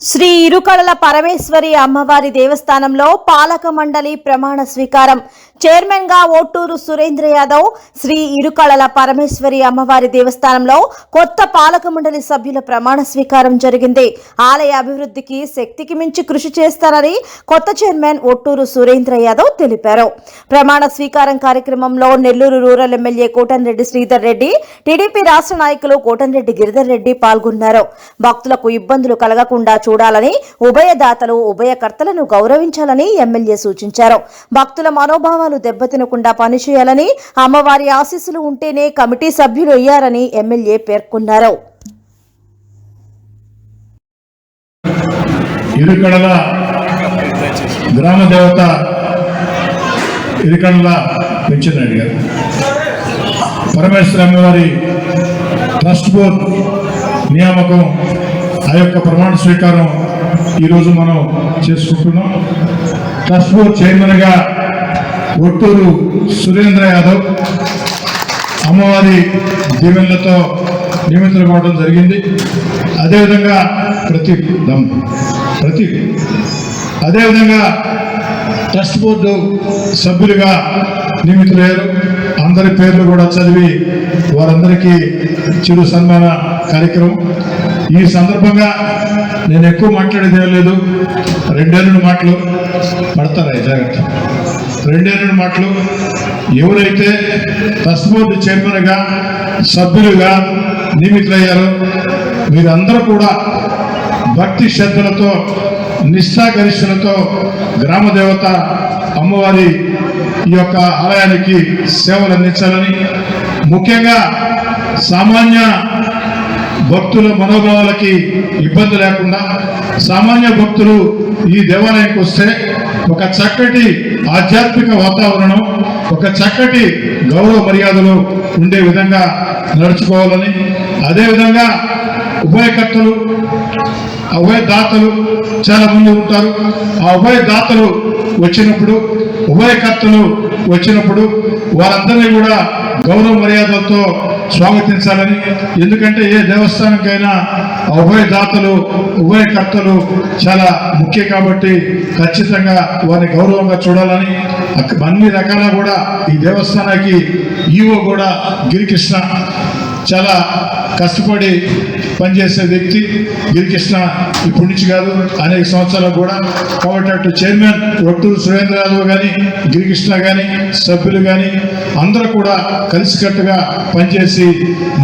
శ్రీ ఇరుకళల పరమేశ్వరి అమ్మవారి దేవస్థానంలో పాలక మండలి ప్రమాణ స్వీకారం. చైర్మన్ గా ఓటూరు సురేంద్ర యాదవ్. శ్రీ ఇరుకళల పరమేశ్వరి అమ్మవారి దేవస్థానంలో కొత్త పాలక మండలి సభ్యుల ప్రమాణ స్వీకారం జరిగింది. ఆలయ అభివృద్ధికి శక్తికి మించి కృషి చేస్తారని కొత్త చైర్మన్ ఓటూరు సురేంద్ర యాదవ్ తెలిపారు. ప్రమాణ స్వీకారం కార్యక్రమంలో Nellore rural MLA Kotamreddy Sridhar Reddy, TDP రాష్ట్ర నాయకులు కోటంరెడ్డి గిరిధర్ రెడ్డి పాల్గొన్నారు. భక్తులకు ఇబ్బందులు కలగకుండా చూడాలని, ఉభయదాతలు ఉభయకర్తలను గౌరవించాలని ఎమ్మెల్యే సూచించారు. భక్తుల మనోభావాలు దెబ్బతినకుండా పనిచేయాలని, అమ్మవారి ఆశీస్సులు ఉంటేనే కమిటీ సభ్యులు అయ్యారని ఎమ్మెల్యే పేర్కొన్నారు. ఇరుకళల గ్రామ దేవత ఇరుకళల పెంచినాడు గారు పరమేశ్వర అమ్మవారి ట్రస్ట్ బోర్డు నియామకం, ఆ యొక్క ప్రమాణ స్వీకారం ఈరోజు మనం చేసుకుంటున్నాం. ట్రస్ట్ బోర్డు చైర్మన్గా ఒట్టూరు సురేంద్ర యాదవ్ అమ్మవారి దీవెనలతో నియమితులు కావడం జరిగింది. అదేవిధంగా అదేవిధంగా ట్రస్ట్ బోర్డు సభ్యులుగా నియమితులయ్యారు. అందరి పేర్లు కూడా చదివి వారందరికీ చిరు సన్మాన కార్యక్రమం. ఈ సందర్భంగా నేను ఎక్కువ మాట్లాడేది లేదు. 2 మాటలు పడతారా జాగ్రత్త. 2 మాటలు. ఎవరైతే ట్రస్ట్ బోర్డు చైర్మన్గా సభ్యులుగా నియమితులయ్యారో మీరందరూ కూడా భక్తి శ్రద్ధలతో నిష్ఠాగరిష్టలతో గ్రామ దేవత అమ్మవారి ఈ యొక్క ఆలయానికి సేవలు అందించాలని, ముఖ్యంగా సామాన్య భక్తుల మనోభావాలకి ఇబ్బంది లేకుండా సామాన్య భక్తులు ఈ దేవాలయానికి వస్తే ఒక చక్కటి ఆధ్యాత్మిక వాతావరణం, ఒక చక్కటి గౌరవ మర్యాదలు ఉండే విధంగా నడుచుకోవాలని, అదేవిధంగా ఉభయకర్తలు ఉభయదాతలు చాలా మంది ఉంటారు. ఆ ఉభయదాతలు ఉభయకర్తలు వచ్చినప్పుడు వారందరినీ కూడా గౌరవ మర్యాదలతో స్వాగతించాలని. ఎందుకంటే ఏ దేవస్థానంకైనా ఉభయదాతలు ఉభయకర్తలు చాలా ముఖ్యం కాబట్టి ఖచ్చితంగా వారిని గౌరవంగా చూడాలని, అన్ని రకాల కూడా ఈ దేవస్థానానికి ఈవో కూడా గిరికృష్ణ చాలా కష్టపడి పనిచేసే వ్యక్తి. గిరికృష్ణ ఇప్పటి నుంచి కాదు, అనేక సంవత్సరాలు కూడా. కాబట్టి అటు చైర్మన్ ఒట్టూరు సురేంద్ర యాదవ్ కానీ, గిరికృష్ణ కానీ, సభ్యులు కానీ అందరూ కూడా కలిసికట్టుగా పనిచేసి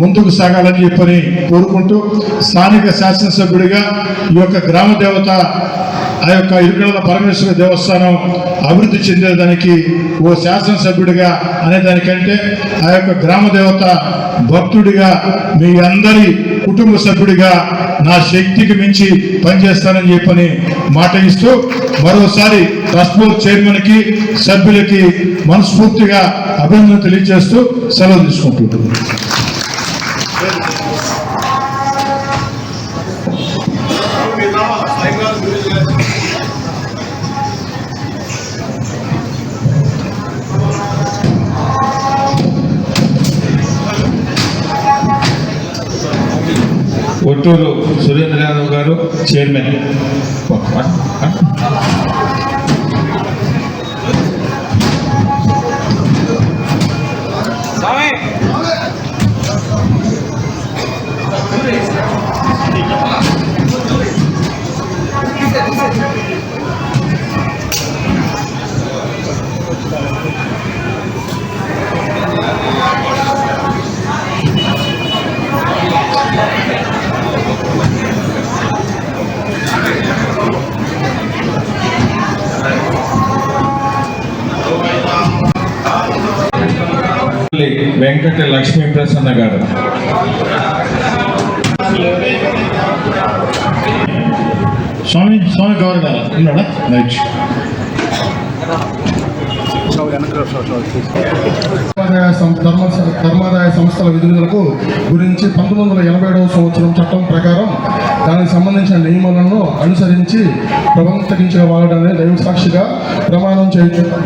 ముందుకు సాగాలని చెప్పని కోరుకుంటూ, స్థానిక శాసనసభ్యుడిగా ఈ యొక్క గ్రామ దేవత ఆ యొక్క ఇరుకళల పరమేశ్వర దేవస్థానం అభివృద్ధి చెందేదానికి ఓ శాసనసభ్యుడిగా అనేదానికంటే ఆ యొక్క గ్రామ దేవత భక్తుడిగా మీ అందరి కుటుంబ సభ్యుడిగా నా శక్తికి మించి పనిచేస్తానని చెప్పని మాట ఇస్తూ మరోసారి ట్రస్ట్ బోర్డు చైర్మన్కి సభ్యులకి మనస్ఫూర్తిగా అభినందనలు తెలియజేస్తూ సెలవు తీసుకుంటున్నాను. ఒట్టూరు సురేంద్ర యాదవ్ గారు చైర్మన్. వెంకట లక్ష్మీ ప్రసన్న గారు. స్వామి గౌరవ గారు ఉన్నాడా? ధర్మాదాయ సంస్థల విధులకు గురించి 1987వ సంవత్సరం చట్టం ప్రకారం దానికి సంబంధించిన నియమాలను అనుసరించి ప్రవర్తించిన వాడని దైవ సాక్షిగా ప్రమాణం చేయించున్నారు.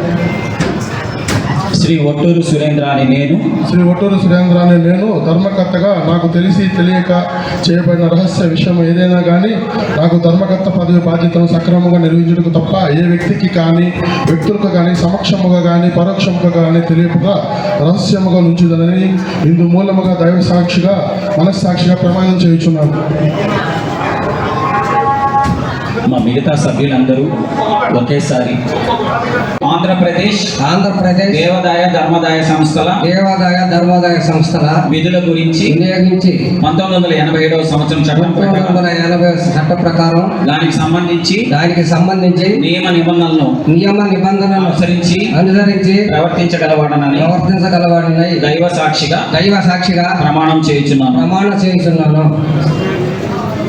శ్రీ ఒట్టూరు సురేంద్ర అని నేను శ్రీ ఒట్టూరు సురేంద్ర అనే నేను ధర్మకర్తగా నాకు తెలిసి తెలియక చేయబడిన రహస్య విషయం ఏదైనా కానీ నాకు ధర్మకర్త పదవి బాధ్యతను సక్రమంగా నిర్వహించడానికి తప్ప ఏ వ్యక్తికి కానీ వ్యక్తులకు కానీ సమక్షముగా కానీ పరోక్షముగా కానీ తెలియకుండా రహస్యముగా నుంచుదనని ఇందు మూలముగా దైవ సాక్షిగా మనస్సాక్షిగా ప్రమాణం చేయుచున్నాను. మా మిగతా సభ్యులందరూ ఒకేసారి ఆంధ్రప్రదేశ్ దేవాదాయ ధర్మాదాయ సంస్థల విధుల గురించి వినియోగించి 1987 సంవత్సరం చట్టం ప్రకారం 1980 చట్ట ప్రకారం దానికి సంబంధించి నియమ నిబంధనలను అనుసరించి ప్రవర్తించగలవాడనని దైవ సాక్షిగా ప్రమాణం చేయుచున్నాను.